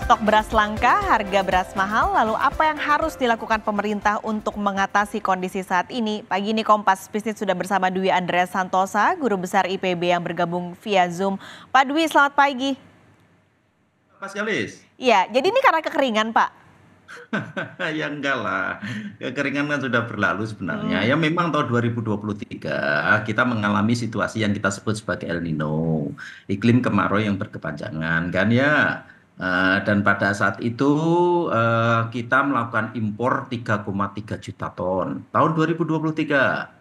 Stok beras langka, harga beras mahal, lalu apa yang harus dilakukan pemerintah untuk mengatasi kondisi saat ini? Pagi ini Kompas Bisnis sudah bersama Dwi Andreas Santosa, Guru Besar IPB yang bergabung via Zoom. Pak Dwi, selamat pagi. Mas Galis, Iya, jadi ini karena kekeringan, Pak? ya enggak lah. Kekeringan kan sudah berlalu sebenarnya. Hmm. Ya memang tahun 2023 kita mengalami situasi yang kita sebut sebagai El Nino. Iklim kemarau yang berkepanjangan kan ya. Dan pada saat itu kita melakukan impor 3,3 juta ton. Tahun 2023.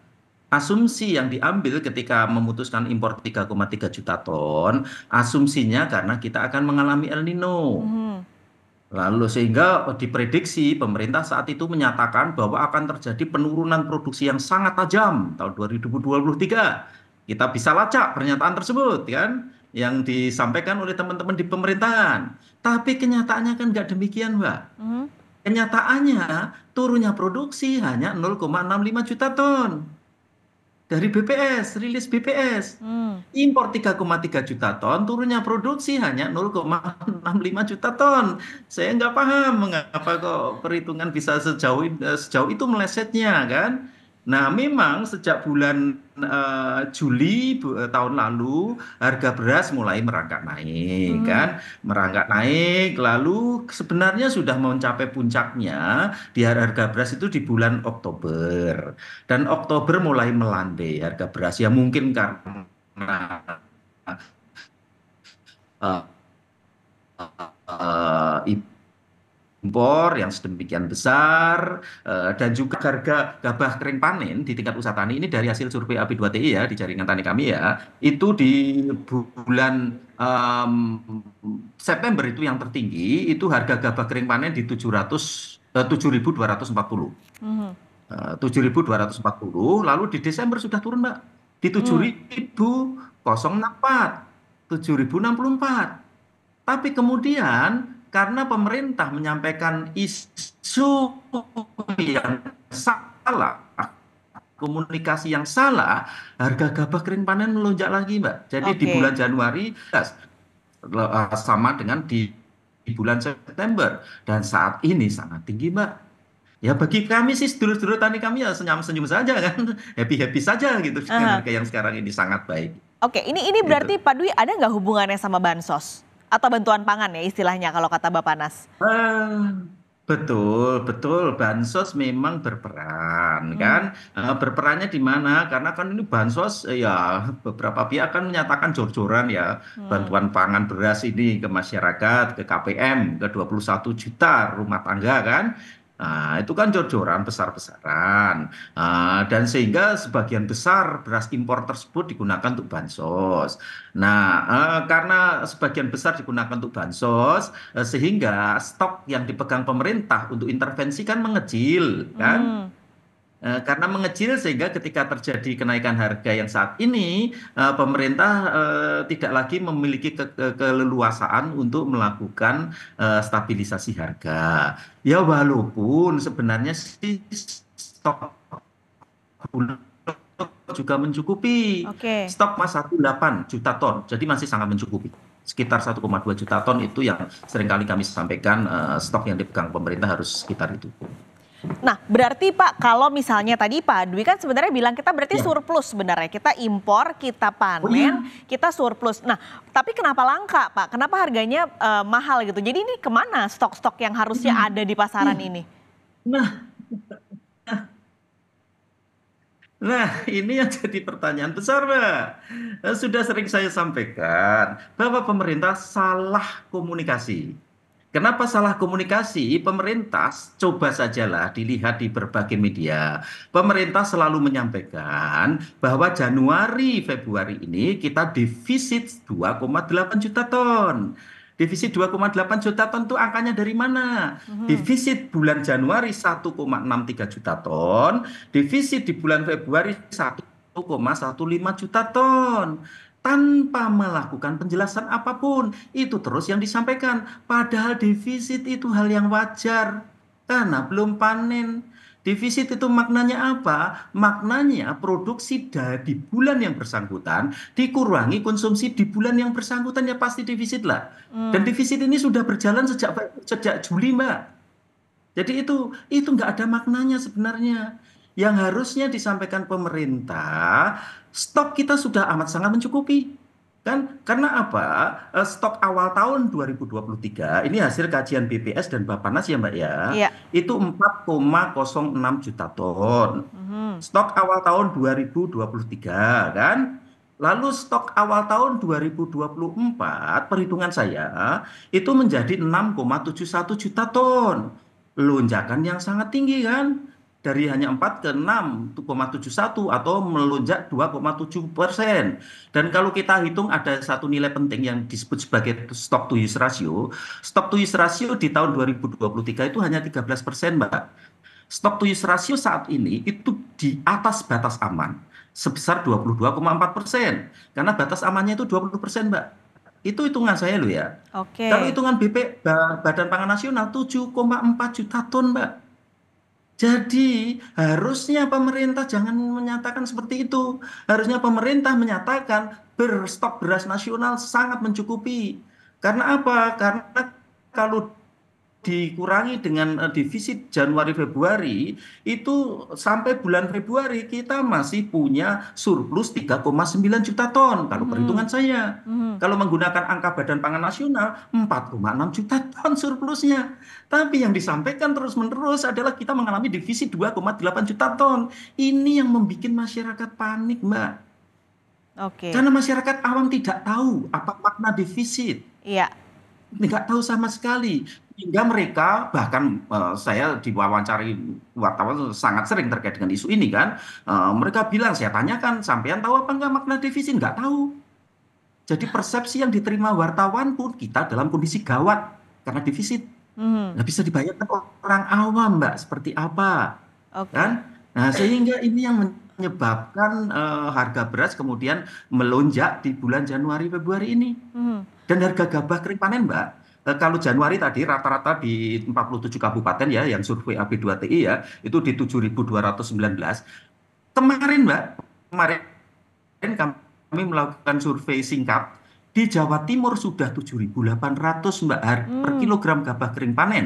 Asumsi yang diambil ketika memutuskan impor 3,3 juta ton, asumsinya karena kita akan mengalami El Nino. Mhm. Lalu sehingga diprediksi pemerintah saat itu menyatakan bahwa akan terjadi penurunan produksi yang sangat tajam tahun 2023. Kita bisa lacak pernyataan tersebut kan yang disampaikan oleh teman-teman di pemerintahan. Tapi kenyataannya kan nggak demikian, Mbak. Mhm. Kenyataannya turunnya produksi hanya 0,65 juta ton dari BPS, rilis BPS. Hmm. Impor 3,3 juta ton, turunnya produksi hanya 0,65 juta ton. Saya nggak paham mengapa kok perhitungan bisa sejauh itu melesetnya kan. Nah, memang sejak bulan Juli tahun lalu harga beras mulai merangkak naik Mhm. kan, merangkak naik. Lalu sebenarnya sudah mencapai puncaknya di harga beras itu di bulan Oktober. Dan Oktober mulai melandai harga beras ya mungkin karena eh, impor yang sedemikian besar dan juga harga gabah kering panen di tingkat usaha tani ini dari hasil survei AP2TI ya di jaringan tani kami ya itu di bulan September itu yang tertinggi itu harga gabah kering panen di 7.240. Mhm. 7.240, lalu di Desember sudah turun, Mbak, di Hmm. 7.064, 7.064. Tapi kemudian karena pemerintah menyampaikan isu yang salah, komunikasi yang salah, harga gabah kering panen melonjak lagi, Mbak. Jadi di Oke. bulan Januari sama dengan di bulan September dan saat ini sangat tinggi, Mbak. Ya bagi kami sih sedulur-sedulur tani kami ya senyum-senyum saja kan, happy-happy saja gitu dengan Aha. harga yang sekarang ini sangat baik Oke, ini gitu. berarti Pak Dwi ada nggak hubungannya sama bansos? Atau bantuan pangan ya istilahnya kalau kata Bapanas? Ah, betul, betul. Bansos memang berperan, kan? Hmm. Berperannya di mana? Karena kan ini bansos, ya beberapa pihak kan menyatakan jor-joran ya, Hmm. bantuan pangan beras ini ke masyarakat, ke KPM, ke 21 juta rumah tangga kan? Nah, itu kan jor-joran besar-besaran. Dan sehingga sebagian besar beras impor tersebut digunakan untuk bansos. Nah, karena sebagian besar digunakan untuk bansos, sehingga stok yang dipegang pemerintah untuk intervensi kan mengecil kan. Hmm. Karena mengecil sehingga ketika terjadi kenaikan harga yang saat ini pemerintah tidak lagi memiliki keleluasaan untuk melakukan stabilisasi harga. Ya walaupun sebenarnya sih stok bulog juga mencukupi. Oke. Stok mas 1,8 juta ton, jadi masih sangat mencukupi. Sekitar 1,2 juta ton itu yang seringkali kami sampaikan stok yang dipegang pemerintah harus sekitar itu. Nah, berarti Pak, kalau misalnya tadi Pak Dwi kan sebenarnya bilang kita berarti Ya, surplus sebenarnya. Kita impor, kita oh iya. panen, kita surplus. Nah, tapi kenapa langka Pak? Kenapa harganya mahal gitu? Jadi ini kemana stok-stok yang harusnya Iya, ada di pasaran iya. ini? Nah, nah, ini yang jadi pertanyaan besar, Mbak. Sudah sering saya sampaikan bahwa pemerintah salah komunikasi. Kenapa salah komunikasi? Pemerintah coba sajalah dilihat di berbagai media. Pemerintah selalu menyampaikan bahwa Januari Februari ini kita defisit 2,8 juta ton. Defisit 2,8 juta ton itu angkanya dari mana? Mhm. Defisit bulan Januari 1,63 juta ton, defisit di bulan Februari 1,15 juta ton tanpa melakukan penjelasan apapun. Itu terus yang disampaikan. Padahal defisit itu hal yang wajar karena belum panen. Defisit itu maknanya apa? Maknanya produksi di bulan yang bersangkutan dikurangi konsumsi di bulan yang bersangkutan, ya pasti defisit lah. Dan Hmm, defisit ini sudah berjalan sejak Juli, Mbak. Jadi itu nggak ada maknanya sebenarnya. Yang harusnya disampaikan pemerintah, stok kita sudah amat sangat mencukupi. Kan? Karena apa? Stok awal tahun 2023, ini hasil kajian BPS dan Bappenas ya Mbak ya, iya. itu 4,06 juta ton. Mhm. Stok awal tahun 2023 kan? Lalu stok awal tahun 2024, perhitungan saya, itu menjadi 6,71 juta ton. Lonjakan yang sangat tinggi kan? Dari hanya 4 ke 6,71 atau melonjak 2,7%. Dan kalau kita hitung ada satu nilai penting yang disebut sebagai stock to use ratio. Stock to use ratio di tahun 2023 itu hanya 13%, Mbak. Stock to use ratio saat ini itu di atas batas aman sebesar 22,4%. Karena batas amannya itu 20%, Mbak. Itu hitungan saya loh ya. Kalau Oke. hitungan Badan Pangan Nasional 7,4 juta ton, Mbak. Jadi harusnya pemerintah jangan menyatakan seperti itu. Harusnya pemerintah menyatakan berstok beras nasional sangat mencukupi. Karena apa? Karena kalau dikurangi dengan defisit Januari Februari itu sampai bulan Februari kita masih punya surplus 3,9 juta ton kalau perhitungan Mhm. saya. Mhm. Kalau menggunakan angka Badan Pangan Nasional 4,6 juta ton surplusnya. Tapi yang disampaikan terus-menerus adalah kita mengalami defisit 2,8 juta ton. Ini yang membuat masyarakat panik, Mbak. Oke. Karena masyarakat awam tidak tahu apa makna defisit, Iya. nggak tahu sama sekali. Hingga mereka bahkan saya diwawancari wartawan sangat sering terkait dengan isu ini kan. Mereka bilang, saya tanyakan, sampean tahu apa nggak makna defisit? Nggak tahu. Jadi persepsi yang diterima wartawan pun kita dalam kondisi gawat karena defisit. Mhm. Nggak bisa dibayangkan orang awam, Mbak, seperti apa. Oke. Kan? Nah, sehingga ini yang menyebabkan harga beras kemudian melonjak di bulan Januari Februari ini. Mhm. Dan harga gabah kering panen, Mbak, kalau Januari tadi rata-rata di 47 kabupaten ya, yang survei AB2TI ya, itu di 7.219. Kemarin, Mbak, kemarin kami melakukan survei singkat, di Jawa Timur sudah 7.800, Mbak, per Hmm. kilogram gabah kering panen.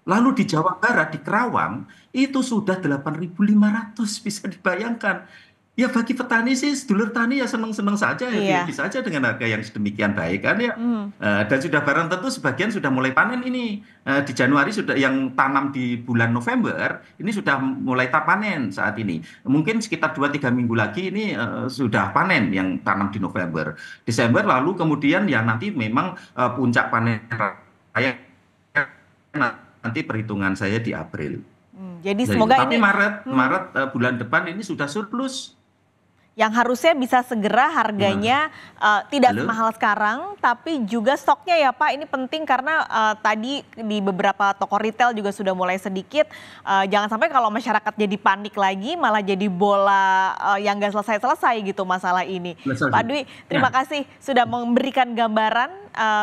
Lalu di Jawa Barat, di Kerawang, itu sudah 8.500, bisa dibayangkan. Ya bagi petani sih, sedulur tani ya seneng-seneng saja, happy-happy Iya. saja dengan harga yang sedemikian baik kan ya. Mhm. Dan sudah barang tentu sebagian sudah mulai panen ini. Di Januari sudah yang tanam di bulan November, ini sudah mulai panen saat ini. Mungkin sekitar 2-3 minggu lagi ini sudah panen yang tanam di November. Desember lalu kemudian ya nanti memang puncak panen raya nanti perhitungan saya di April. Jadi Jadi itu. semoga Tapi ini Maret, hmm, bulan depan ini sudah surplus. yang harusnya bisa segera Gimana? harganya tidak Halo? semahal sekarang, tapi juga stoknya ya Pak, ini penting karena tadi di beberapa toko retail juga sudah mulai sedikit. Jangan sampai kalau masyarakat jadi panik lagi, malah jadi bola yang nggak selesai-selesai gitu masalah ini. Pak Dwi, terima Ya, kasih sudah memberikan gambaran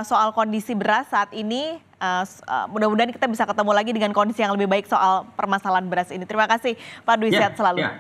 soal kondisi beras saat ini. Mudah-mudahan kita bisa ketemu lagi dengan kondisi yang lebih baik soal permasalahan beras ini. Terima kasih Pak Dwi, sehat ya, selalu. ya.